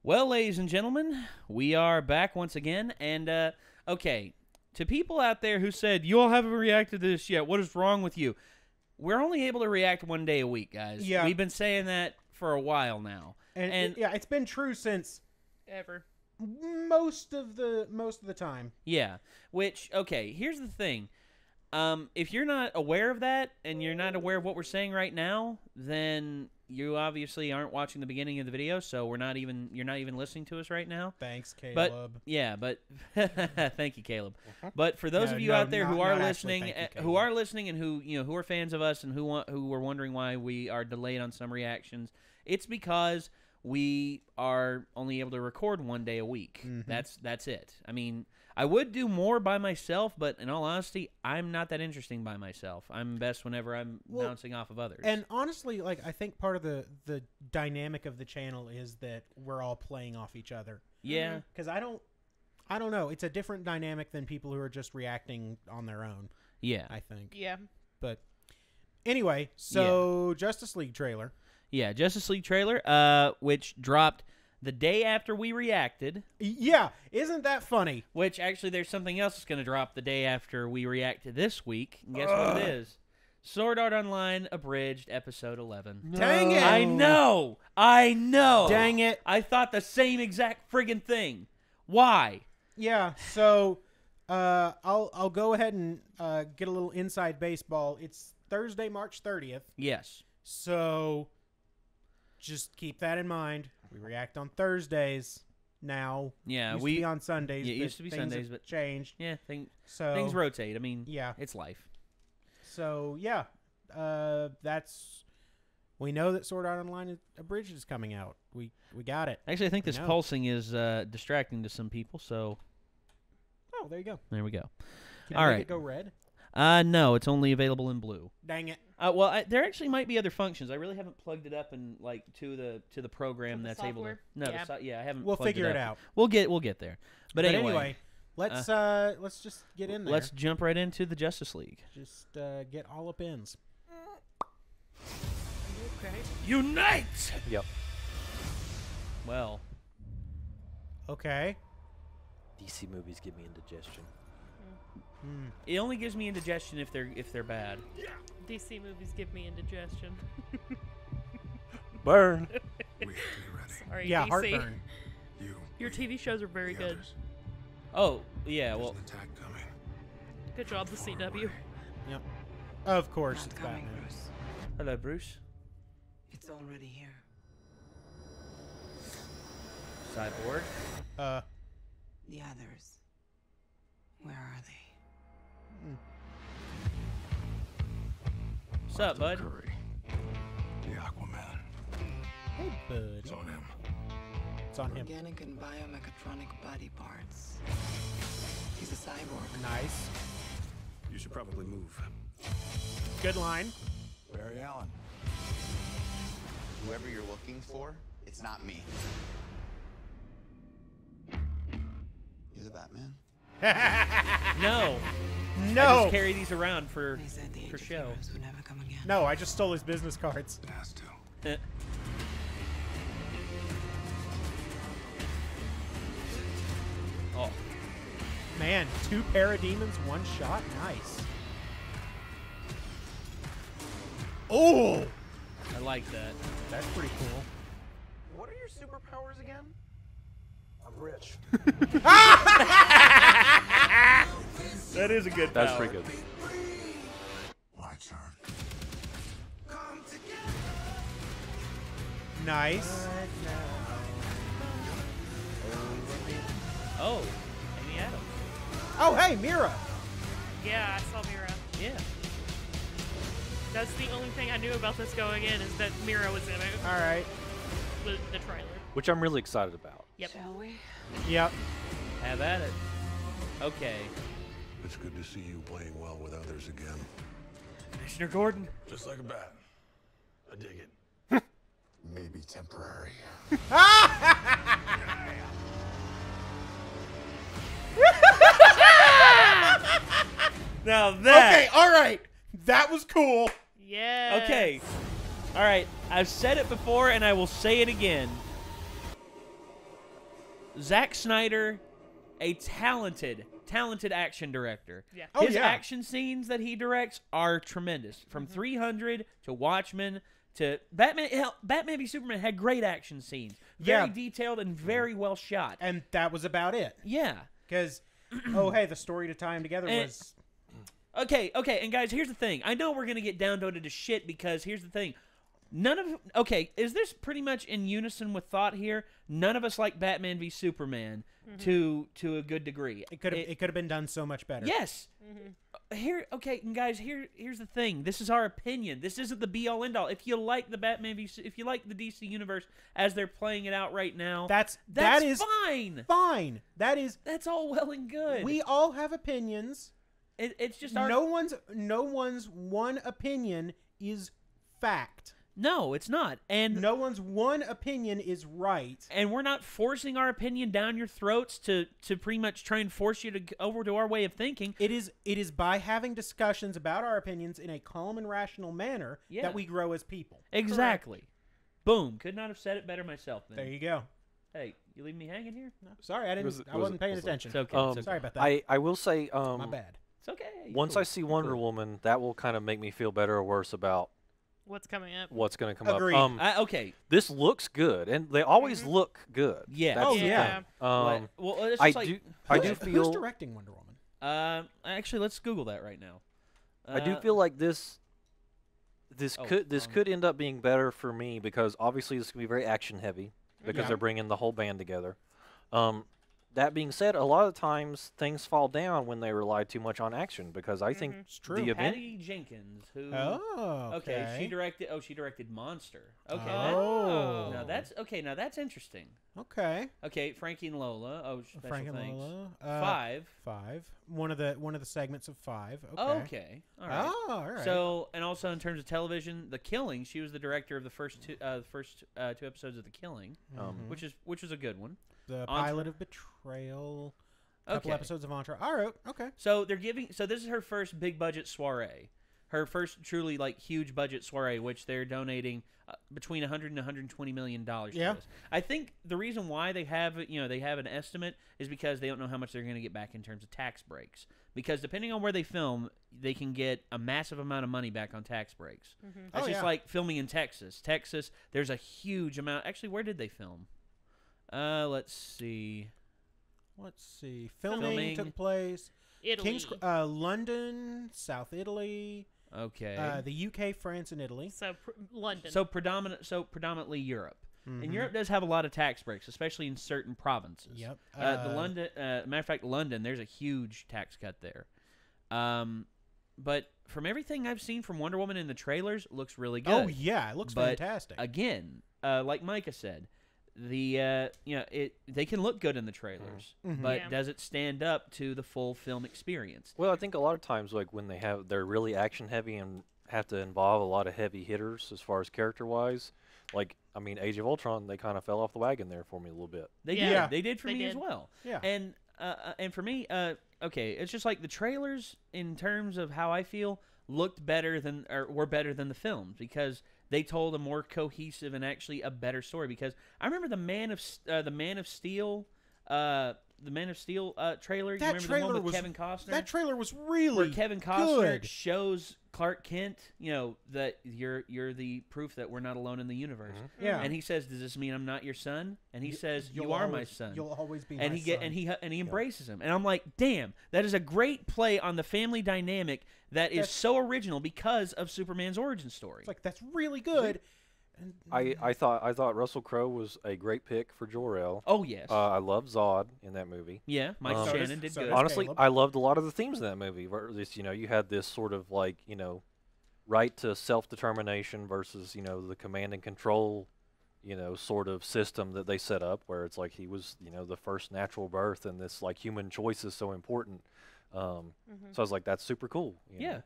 Well, ladies and gentlemen, we are back once again, and, okay, to people out there who said, you all haven't reacted to this yet, what is wrong with you? We're only able to react 1 day a week, guys. Yeah. We've been saying that for a while now. And yeah, it's been true since... Ever. Most of the time. Yeah, which, okay, here's the thing. If you're not aware of that, and you're not aware of what we're saying right now, then you obviously aren't watching the beginning of the video, so you're not even listening to us right now. Thanks, Caleb. But yeah, thank you, Caleb. But for those of you out there who are listening, and who are fans of us and who are wondering why we are delayed on some reactions, it's because we are only able to record 1 day a week. That's it. I mean, I would do more by myself, but in all honesty, I'm not that interesting by myself. I'm best whenever I'm bouncing off of others. And honestly, like, I think part of the dynamic of the channel is that we're all playing off each other. Yeah. Because I don't know. It's a different dynamic than people who are just reacting on their own. Yeah. I think. Yeah. But anyway, so Justice League trailer. Yeah, Justice League trailer, which dropped the day after we reacted. Yeah, isn't that funny? Which, actually, there's something else that's going to drop the day after we react to this week. And guess what it is? Sword Art Online Abridged Episode 11. No. Dang it! I know! I know! Dang it! I thought the same exact friggin' thing. Why? Yeah, so I'll go ahead and get a little inside baseball. It's Thursday, March 30th. Yes. So just keep that in mind. We react on Thursdays now. Yeah, used to be on Sundays. Yeah, it used to be Sundays, but changed. Yeah, things rotate. I mean, yeah, it's life. So yeah, we know that Sword Art Online Abridged is coming out. We got it. Actually, I think this pulsing is distracting to some people. So, oh, there you go. There we go. Can All I right. make it go red? No, it's only available in blue. Dang it. Well, there actually might be other functions. I really haven't plugged it up in to the program that's software? able to. No, I haven't. We'll figure it out. We'll get there. But anyway, let's just get in there. Let's jump right into the Justice League. Just get all up ins. Okay. Unite. Yep. Well. Okay. DC movies give me indigestion. It only gives me indigestion if they're bad. DC movies give me indigestion. Burn. We have to be ready. Sorry, yeah, DC. heartburn. Your TV shows are very good. Others. Oh, yeah, There's well. an attack coming. Good job, the CW. Yep. Of course, Not it's coming, Batman. Bruce. Hello, Bruce. It's already here. Cyborg. The others. Where are they? What's up, bud? Curry. The Aquaman. Hey, buddy. It's on him. It's on him. Organic and biomechatronic body parts. He's a cyborg. Nice. You should probably move. Good line. Barry Allen. Whoever you're looking for, it's not me. You're the Batman? No. No. I just carry these around for They said the age of show. heroes would never come again. No, I just stole his business cards. It has to. Oh. Man, 2 parademons, 1 shot. Nice. Oh! I like that. That's pretty cool. What are your superpowers again? I'm rich. That is a good That's power. pretty good. My turn. Nice. Oh, Amy Adams. Oh, hey, Mira. Yeah, I saw Mira. Yeah. That's the only thing I knew about this going in is that Mira was in it. All right. The trailer. Which I'm really excited about. Yep. Shall we? Yep. Have at it. Okay. It's good to see you playing well with others again. Commissioner Gordon. Just like a bat. I dig it. Maybe temporary. Now that. Okay, all right. That was cool. Yeah. Okay. All right. I've said it before, and I will say it again. Zack Snyder, a talented action director. Yeah. Oh, His yeah. action scenes that he directs are tremendous. From 300 to Watchmen to Batman. Hell, Batman v Superman had great action scenes. Very detailed and very well shot. And that was about it. Yeah. Because, hey, the story to tie them together was... Okay, and guys, here's the thing. I know we're going to get downvoted to shit because here's the thing. Is this pretty much in unison with thought here? None of us like Batman v Superman to a good degree. It could have been done so much better. Yes. And guys, here's the thing. This is our opinion. This isn't the be all end all. If you like the if you like the DC universe as they're playing it out right now, That is fine. Fine. That's all well and good. We all have opinions. It's just our No one's one opinion is fact. No, it's not. And No one's one opinion is right. And we're not forcing our opinion down your throats to pretty much try and force you to over to our way of thinking. It is by having discussions about our opinions in a calm and rational manner that we grow as people. Exactly. Correct. Boom. Could not have said it better myself. Then. There you go. Hey, you leave me hanging here? No, sorry, I wasn't paying attention. It's okay. It's okay. Sorry about that. I will say, my bad. It's okay. Once I see Wonder Woman, that will kind of make me feel better or worse about what's coming up. what's going to come Agreed. up. Okay. This looks good, and they always look good. Yeah. That's the yeah. thing. Well, it's I just do. I do feel. Who's directing Wonder Woman? Actually, let's Google that right now. I do feel like this could end up being better for me because obviously this can be very action heavy because they're bringing the whole band together. That being said, a lot of times things fall down when they rely too much on action because I think It's true. the event. Patty Jenkins, who okay. she directed Monster. Okay. Oh. Now that's interesting. Okay. Okay, Frankie and Lola. Oh, special Frank and thanks. Lola. 5. One of the segments of 5. Okay. Okay. All right. Oh, all right. So, and also in terms of television, The Killing, she was the director of the first two episodes of The Killing, which is a good one. The pilot of Betrayal. Couple episodes of Entourage. All right. Okay. So this is her first big budget soiree. Her first truly huge budget soiree, which they're donating between $100 and $120 million to this. I think the reason why they have an estimate is because they don't know how much they're going to get back in terms of tax breaks. Because depending on where they film, they can get a massive amount of money back on tax breaks. That's just like filming in Texas. Texas, there's a huge amount. Actually, where did they film? Let's see. Filming took place. Italy. London, South Italy. Okay. The UK, France, and Italy. So London. So predominantly Europe. And Europe does have a lot of tax breaks, especially in certain provinces. Yep. Matter of fact, London, there's a huge tax cut there. But from everything I've seen from Wonder Woman in the trailers, it looks really good. Oh yeah, it looks fantastic. Again, like Micah said, they can look good in the trailers, but does it stand up to the full film experience? Well, I think a lot of times, when they're really action heavy and have to involve a lot of heavy hitters as far as character wise. Age of Ultron, they kind of fell off the wagon there for me a little bit. They did. They did for me as well. Yeah. And for me, it's just like the trailers in terms of how I feel looked better than or were better than the films because they told a more cohesive and actually a better story. Because I remember the Man of Steel trailer. You remember the one with Kevin Costner? That trailer was really where Kevin Costner good. shows Clark Kent, that you're the proof that we're not alone in the universe. Yeah. And he says, "Does this mean I'm not your son?" And he says, "You are my son. You'll always be and my son." And he embraces him. And I'm like, "Damn, that is a great play on the family dynamic that is so original because of Superman's origin story." It's like that's really good. I thought Russell Crowe was a great pick for Jor-El. Oh yes. I love Zod in that movie. Yeah, Mike Shannon did good. Honestly, Caleb. I loved a lot of the themes in that movie. Where you had this sort of right to self-determination versus the command and control sort of system that they set up where it's like he was the first natural birth and this human choice is so important. So I was like, that's super cool. Yeah.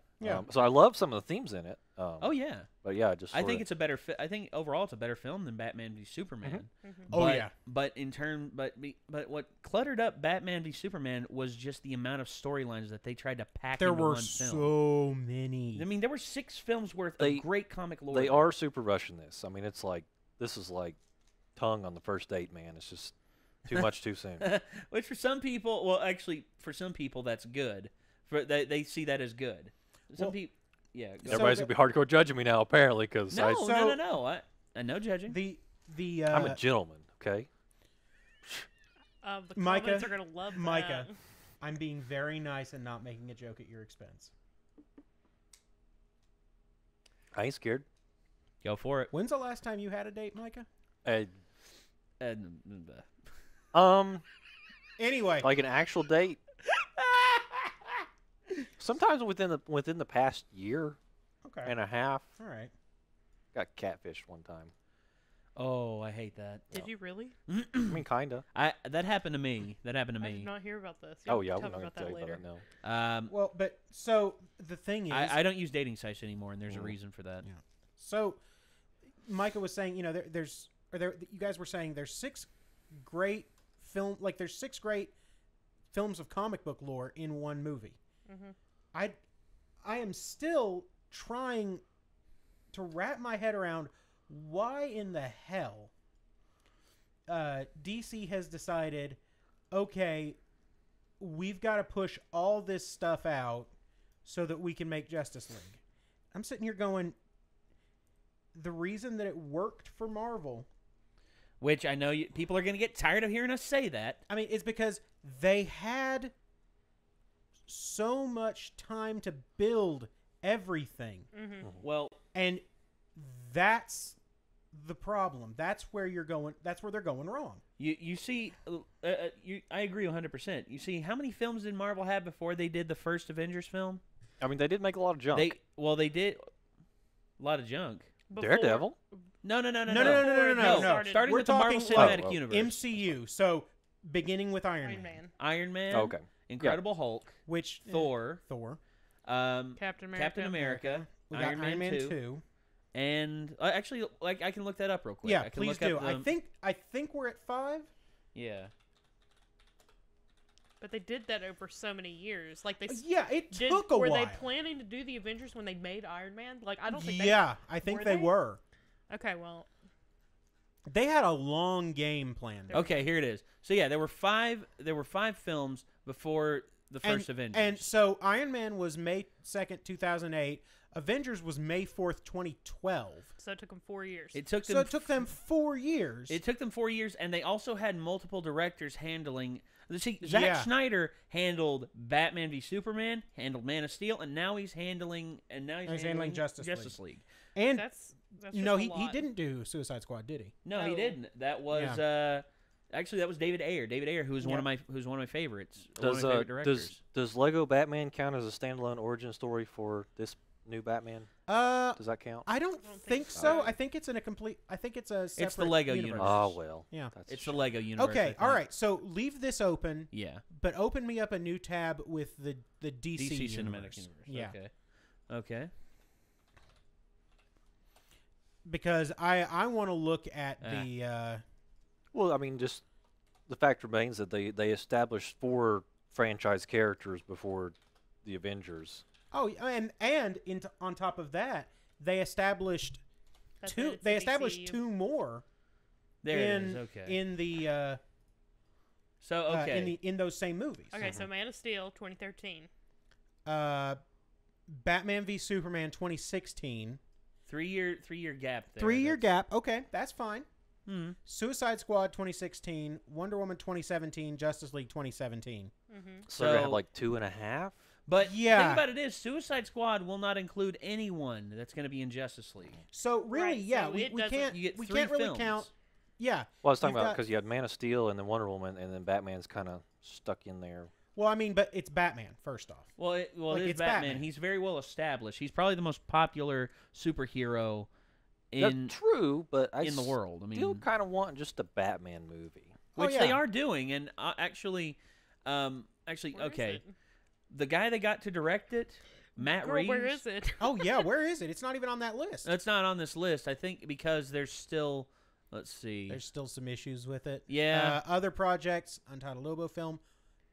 So I love some of the themes in it. Oh yeah. But yeah, I think it's a better. I think overall it's a better film than Batman v Superman. Oh yeah. But but what cluttered up Batman v Superman was just the amount of storylines that they tried to pack into one film. There were so many. I mean, there were 6 films worth of great comic lore. They are super rushing this. I mean, it's like this is like tongue on the first date, man. It's just Too much too soon. Which for some people, well, actually, for some people that's good. They see that as good. Some people, yeah. Everybody's gonna be hardcore judging me now, apparently, because No. No judging. I'm a gentleman. Okay. The Micah, comments are gonna love Micah, that. I'm being very nice and not making a joke at your expense. I ain't scared. Go for it. When's the last time you had a date, Micah? Anyway, Like an actual date. Sometimes within the past year okay, and a half. all right. Got catfished one time. Oh, I hate that. Did you really? I mean, kinda. That happened to me. I did not hear about this. Oh You'll yeah, tell I'm me not about gonna that tell you later. about it now. Well, but so the thing is, I don't use dating sites anymore, and there's a reason for that. Yeah. So Micah was saying, you know, you guys were saying there's six great films of comic book lore in one movie. Mm-hmm. I am still trying to wrap my head around why in the hell DC has decided, okay, we've got to push all this stuff out so that we can make Justice League. I'm sitting here going, the reason that it worked for Marvel, Which I know people are going to get tired of hearing us say that. I mean, it's because they had so much time to build everything. Mm-hmm. Well, And that's the problem. That's where you're going. That's where they're going wrong. you see, I agree 100%. You see, how many films did Marvel have before they did the first Avengers film? I mean, they did make a lot of junk. They did a lot of junk. Daredevil. No. No. Starting We're with the Marvel talking Cinematic like Universe. MCU. So beginning with Iron Man, Iron Man. Okay. Incredible Hulk. which Thor. Captain America. We got Iron Man 2. And actually, like, I can look that up real quick. Yeah, I can please look do. up I think we're at 5. Yeah. But they did that over so many years. Like they. Yeah, it took a were while. they planning to do the Avengers when they made Iron Man? Like I don't think. Yeah, I think they were. Okay, well. They had a long game planned. Okay, here it is. So yeah, there were five films before the first Avengers. And so Iron Man was May 2nd, 2008. Avengers was May 4th, 2012. So it took them 4 years. it took them So it took them 4 years. It took them 4 years, and they also had multiple directors handling. See, Zack Yeah. Snyder handled Batman v Superman, handled Man of Steel, and now he's handling handling Justice League. and that's no, just a he lot. didn't do Suicide Squad, did he? No, No. he didn't. That was actually that was David Ayer. David Ayer, who's one of my favorites. One of my favorite directors. Does Lego Batman count as a standalone origin story for this new Batman? Does that count? I don't think so. I think it's in a complete. I think it's a separate. It's the Lego universe. universe. Oh well. Yeah. That's It's the Lego universe. Okay, I think. all right. So leave this open, Yeah. but open me up a new tab with the DC, DC universe. Cinematic Universe. Yeah, Okay. because I want to look at the. Well, I mean, just the fact remains that they established 4 franchise characters before the Avengers. Oh, and on top of that, they established That's two. it, it's They the established DCU. 2 more There in it is. Okay. in the So okay. in those same movies. Okay, so Man of Steel 2013. Batman v Superman 2016. 3 year gap there. 3-year gap. Okay, that's fine. Hmm. Suicide Squad 2016, Wonder Woman 2017, Justice League 2017. So they're gonna have So- like 2.5. But Yeah. the thing about it is, Suicide Squad will not include anyone that's going to be in Justice League. So really, Right, yeah, so we it doesn't- can't You get we 3 can't really films. count. Yeah. Well, I was talking you've about got- because you had Man of Steel and then Wonder Woman, and then Batman's kind of stuck in there. Well, I mean, but it's Batman first off. Well, it is it's Batman. Batman. He's very well established. He's probably the most popular superhero That's in true, but I in the world. I still mean, kind of want just a Batman movie. which yeah. they are doing, and actually, Where is okay, it? the guy that got to direct it, Matt Girl, Reeves. where is it? Oh yeah, where is it? It's not even on that list. That's not on this list. I think because there's still. Let's see. There's still some issues with it. Yeah. Other projects: Untitled Lobo film,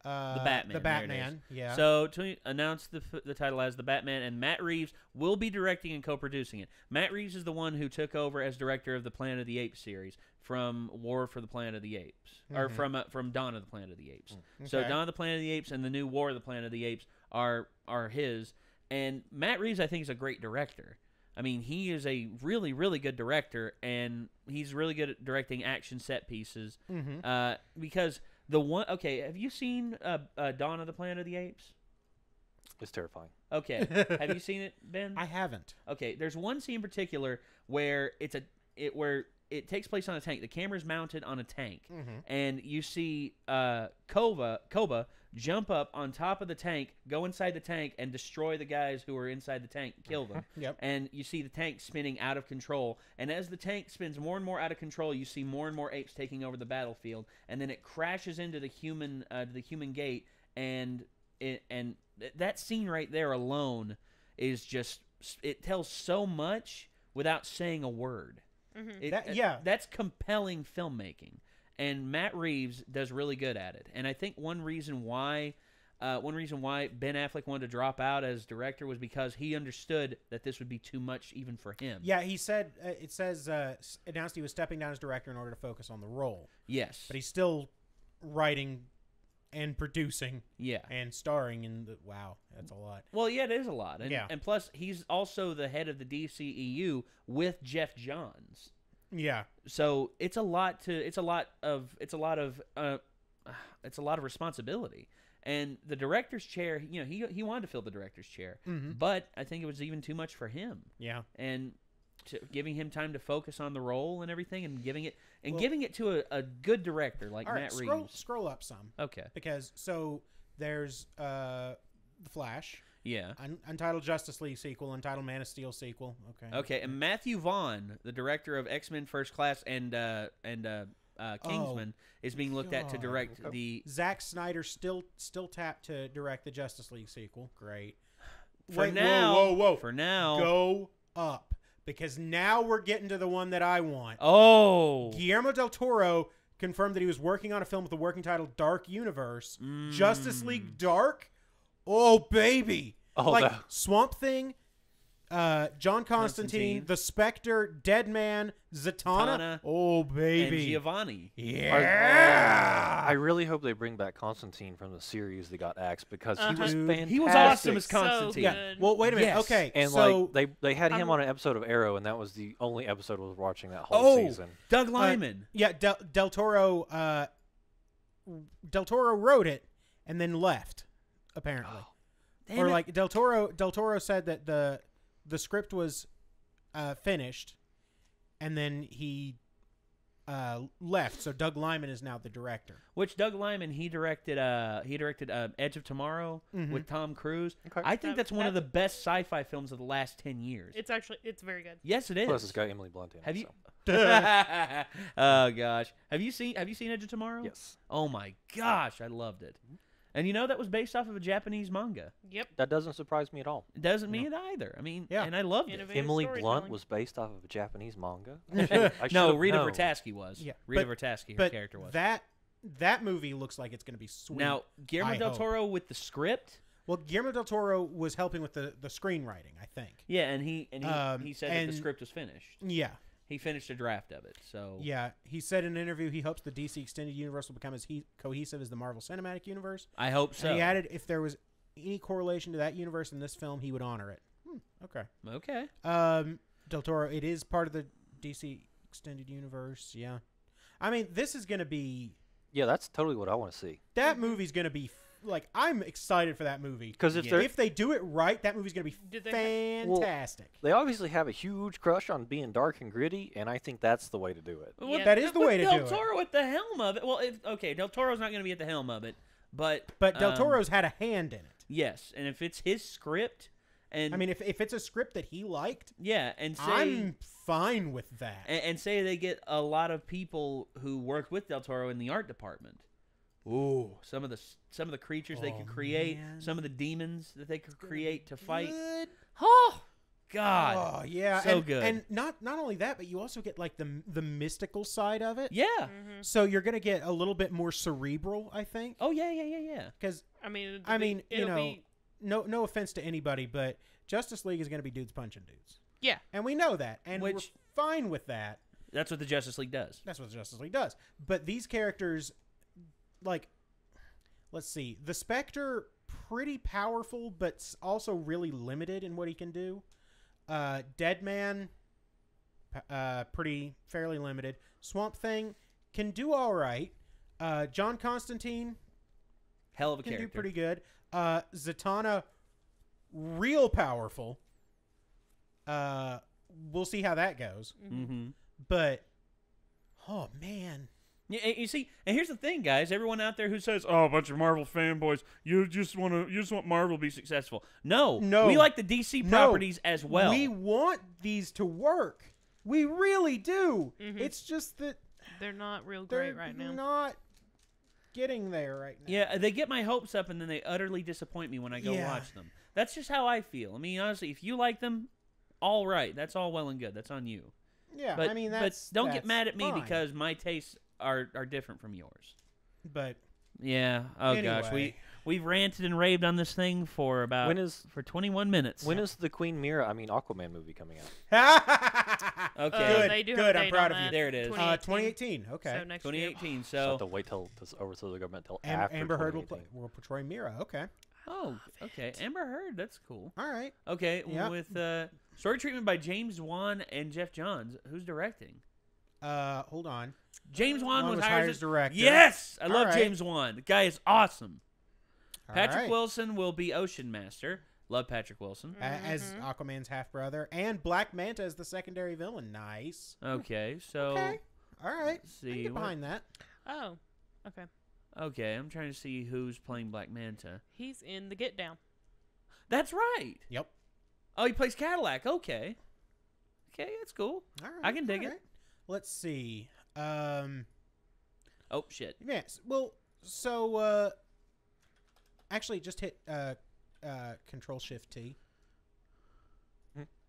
The Batman. The Batman. Yeah. So to announce the title as The Batman, and Matt Reeves will be directing and co-producing it. Matt Reeves is the one who took over as director of the Planet of the Apes series from War for the Planet of the Apes, or from Dawn of the Planet of the Apes. Okay. So Dawn of the Planet of the Apes and the new War of the Planet of the Apes are his. And Matt Reeves, I think, is a great director. I mean, he is a really, really good director, and he's really good at directing action set pieces. Because have you seen Dawn of the Planet of the Apes? It's terrifying. Okay, have you seen it, Ben? I haven't. Okay, there's one scene in particular where it takes place on a tank. The camera's mounted on a tank, and you see Koba jump up on top of the tank, go inside the tank, and destroy the guys who are inside the tank, kill them. Yep. And you see the tank spinning out of control. And as the tank spins more and more out of control, you see more and more apes taking over the battlefield. And then it crashes into the human gate. And that scene right there alone is just, it tells so much without saying a word. That's compelling filmmaking. And Matt Reeves does really good at it. And I think one reason why Ben Affleck wanted to drop out as director was because he understood that this would be too much even for him. Yeah, he said announced he was stepping down as director in order to focus on the role. Yes, but he's still writing and producing. Yeah, and starring in the. Wow, that's a lot. Well, yeah, it is a lot. And, yeah, and plus he's also the head of the DCEU with Jeff Johns. Yeah. So it's a lot of responsibility. And the director's chair, he wanted to fill the director's chair, but I think it was even too much for him. Yeah. And giving him time to focus on the role and everything, and giving it to a good director like Matt Reeves. Scroll up some. Okay. Because there's The Flash. Yeah. Untitled Justice League sequel, Untitled Man of Steel sequel. Okay. Okay, and Matthew Vaughn, the director of X-Men First Class and Kingsman, is being looked at to direct the. Zack Snyder still tapped to direct the Justice League sequel. Great. For now, go up, because now we're getting to the one that I want. Oh. Guillermo del Toro confirmed that he was working on a film with the working title Dark Universe. Justice League Dark. Oh, baby. Swamp Thing, John Constantine, The Spectre, Deadman, Zatanna. Oh, baby. And Giovanni. Yeah. I really hope they bring back Constantine from the series that got axed, because he was fantastic. He was awesome as Constantine. Yeah. Well, wait a minute. Yes. Okay. And so, they had him on an episode of Arrow, and that was the only episode I was watching that whole season. Doug Liman. Del Toro wrote it and then left, apparently. Or like Del Toro said that the script was finished, and then he left. So Doug Liman is now the director. Which Doug Liman, he directed Edge of Tomorrow with Tom Cruise. Okay. I think that's one of the best sci-fi films of the last 10 years. It's very good. Yes, it is. Plus, it's got Emily Blunt in it. Have you? Oh gosh, have you seen Edge of Tomorrow? Yes. Oh my gosh, I loved it. And that was based off of a Japanese manga. Yep. That doesn't surprise me at all. It doesn't mean it either. I mean, and I loved it. Emily Blunt was based off of a Japanese manga? No, Rita Vertasky was. Yeah. Rita Vertasky, her character was. That movie looks like it's going to be sweet. Now, Guillermo del Toro with the script. Well, Guillermo del Toro was helping with the screenwriting, I think. Yeah, and he said that the script was finished. Yeah. He finished a draft of it, so... Yeah, he said in an interview he hopes the DC Extended Universe will become as cohesive as the Marvel Cinematic Universe. I hope so. And he added if there was any correlation to that universe in this film, he would honor it. Okay. Okay. Del Toro, it is part of the DC Extended Universe, yeah. I mean, this is going to be... Yeah, that's totally what I want to see. That movie's going to be... I'm excited for that movie. Because if they do it right, that movie's going to be fantastic. They obviously have a huge crush on being dark and gritty, and I think that's the way to do it. Well, that is the way to do it. Del Toro at the helm of it. Well, Del Toro's not going to be at the helm of it, but Del Toro's had a hand in it. Yes, and if it's his script, and I mean, if it's a script that he liked, and say I'm fine with that. And say they get a lot of people who worked with Del Toro in the art department. Ooh, some of the creatures they could create, some of the demons that they could create to fight. Good. Oh God. Oh yeah, so and, good. And not only that, but you also get like the mystical side of it. Yeah. So you're gonna get a little bit more cerebral, I think. Oh yeah. Because I mean, you know, no offense to anybody, but Justice League is gonna be dudes punching dudes. Yeah, And we know that, and we're Which- fine with that. That's what the Justice League does. That's what the Justice League does. But these characters, like, let's see, the Spectre, pretty powerful, but also really limited in what he can do. Deadman, pretty fairly limited. Swamp Thing can do all right. John Constantine Hell of a can character. do pretty good. Zatanna, real powerful. We'll see how that goes. Mm-hmm. But, oh man. Yeah, you see, and here's the thing, guys. Everyone out there who says, "Oh, a bunch of Marvel fanboys, you just want Marvel to be successful." No, we like the DC properties as well. We want these to work. We really do. Mhm. It's just that they're not real they're great right now. not getting there right now. Yeah, they get my hopes up, and then they utterly disappoint me when I go Yeah. watch them. That's just how I feel. I mean, honestly, if you like them, all right, that's all well and good. That's on you. Yeah, But I mean, but don't get that's mad at me fine. because my tastes are different from yours. But Yeah. Oh gosh, Anyway. we've ranted and raved on this thing for about for 21 minutes. When is the Aquaman movie coming out? Okay. Good. They do Good. have a I'm date proud on of you. that. There it is. 2018. Okay. So next year. 2018. So I have So to wait till overthrow the government till after Amber Heard will 2018. portray Mira. Okay. oh, okay. Amber Heard. That's cool. All right. Okay. Yeah. With story treatment by James Wan and Jeff Johns. Who's directing? Hold on. James Wan Wan was hired hired as as director. Yes, I All love right. James Wan. The guy is awesome. All Patrick right. Wilson will be Ocean Master. Love Patrick Wilson. As Aquaman's half brother, and Black Manta as the secondary villain. Nice. Okay, so Okay. All right. let's I can see. get what- behind that. Oh, okay. Okay, I'm trying to see who's playing Black Manta. He's in the Get Down. That's right. Yep. Oh, he plays Cadillac. Okay. Okay, that's cool. All right. I can dig all it. right. Let's see. Oh shit. Yes. Well, so actually, just hit Control Shift T.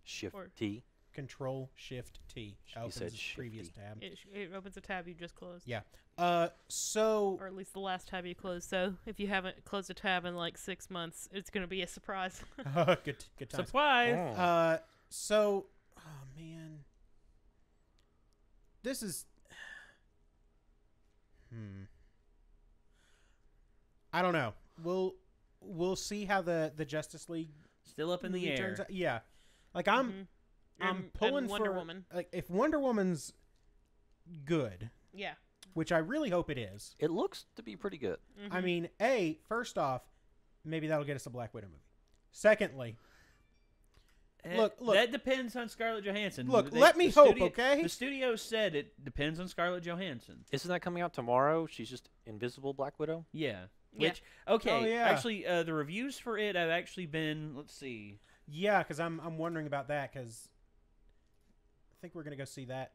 Shift Or- T. Control Shift T. Opens said the previous shifty. tab. It opens a tab you just closed. Yeah. So Or at least the last tab you closed. So if you haven't closed a tab in like 6 months, it's going to be a surprise. good times. Surprise. Oh. So, oh man, this is. I don't know. We'll see how the Justice League Still up in the movie air. turns out. Yeah, like I'm And pulling Wonder for Woman. Like if Wonder Woman's good, Yeah. which I really hope it is. It looks to be pretty good. I mean, first off, maybe that'll get us a Black Widow movie. Secondly, look. That depends on Scarlett Johansson. Look, let me hope, okay? The studio said it depends on Scarlett Johansson. Isn't that coming out tomorrow? She's just Invisible Black Widow? Yeah. Yeah. Which okay, Oh, yeah. actually, the reviews for it have actually been. Let's see. yeah, because I'm wondering about that because I think we're gonna go see that.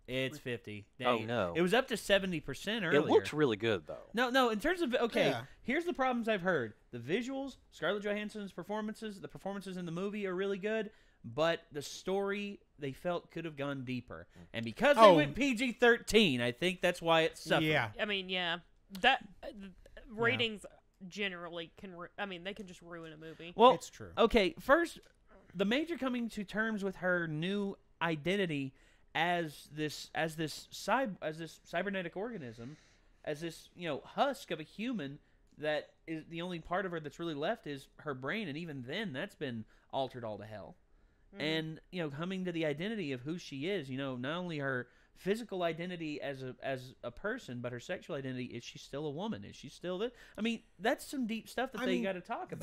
It's 50. Oh, Dang it. no. It was up to 70% earlier. It looks really good, though. No. In terms of Yeah. here's the problems I've heard. The visuals, Scarlett Johansson's performances, the performances in the movie are really good, but the story they felt could have gone deeper. And because they went PG-13, I think that's why it suffered. Yeah, I mean, yeah. That ratings generally can. They can just ruin a movie. Well, it's true. okay. First, the Major coming to terms with her new identity as this cybernetic organism, as this husk of a human that is the only part of her that's really left is her brain, and even then that's been altered all to hell. And coming to the identity of who she is, not only her physical identity as a person, but her sexual identity. Is she still a woman? Is she still this? I mean, that's some deep stuff that they got to talk about.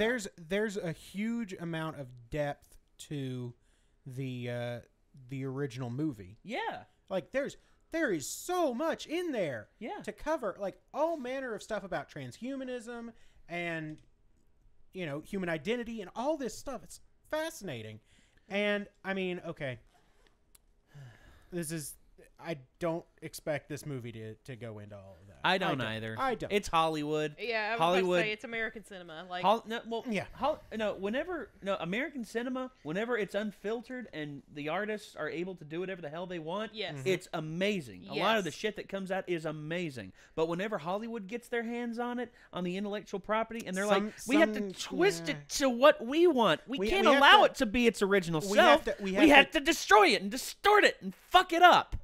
There's a huge amount of depth to the original movie. Yeah. Like there is so much in there. Yeah. To cover like all manner of stuff about transhumanism and human identity and all this stuff. It's fascinating. And I mean, okay. This is I don't expect this movie to go into all of that. I don't either. I don't. It's Hollywood. Yeah, I was Hollywood. about to say it's American cinema. Like, American cinema, whenever it's unfiltered and the artists are able to do whatever the hell they want, yes. It's amazing. A lot of the shit that comes out is amazing. But whenever Hollywood gets their hands on it, on the intellectual property, and they're we have to twist it to what we want. We can't allow it to be its original self. We have to destroy it and distort it and fuck it up.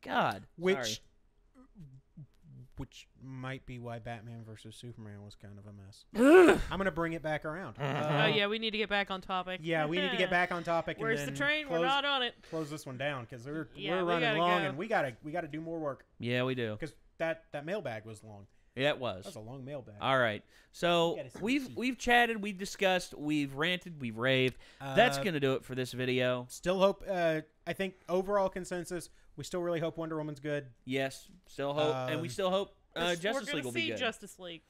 God. Which might be why Batman versus Superman was kind of a mess. I'm going to bring it back around. Oh, yeah, we need to get back on topic. Yeah, we need to get back on topic. Where's and the then train? We're not on it. Close this one down because we're we running long and we gotta do more work. Yeah, we do. Because that mailbag was long. Yeah, it was. That was a long mailbag. All right. So we've chatted, we've discussed, we've ranted, we've raved. That's going to do it for this video. Still hope, I think overall consensus, we still really hope Wonder Woman's good. Yes, still hope. And we still hope Justice League will be good. We're going to see Justice League.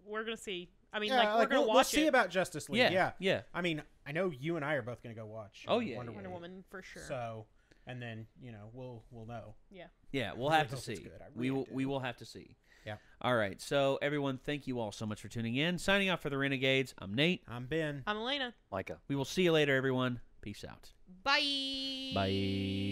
We're going to see. I mean, we're going to watch We'll see about Justice League. Yeah. I mean, I know you and I are both going to go watch Wonder Woman for sure. So, and then, we'll know. Yeah. Yeah, we'll have to see. We will have to see. Yeah. All right. So, everyone, thank you all so much for tuning in. Signing off for the Renegades, I'm Nate. I'm Ben. I'm Elena. Micah. We will see you later, everyone. Peace out. Bye. Bye.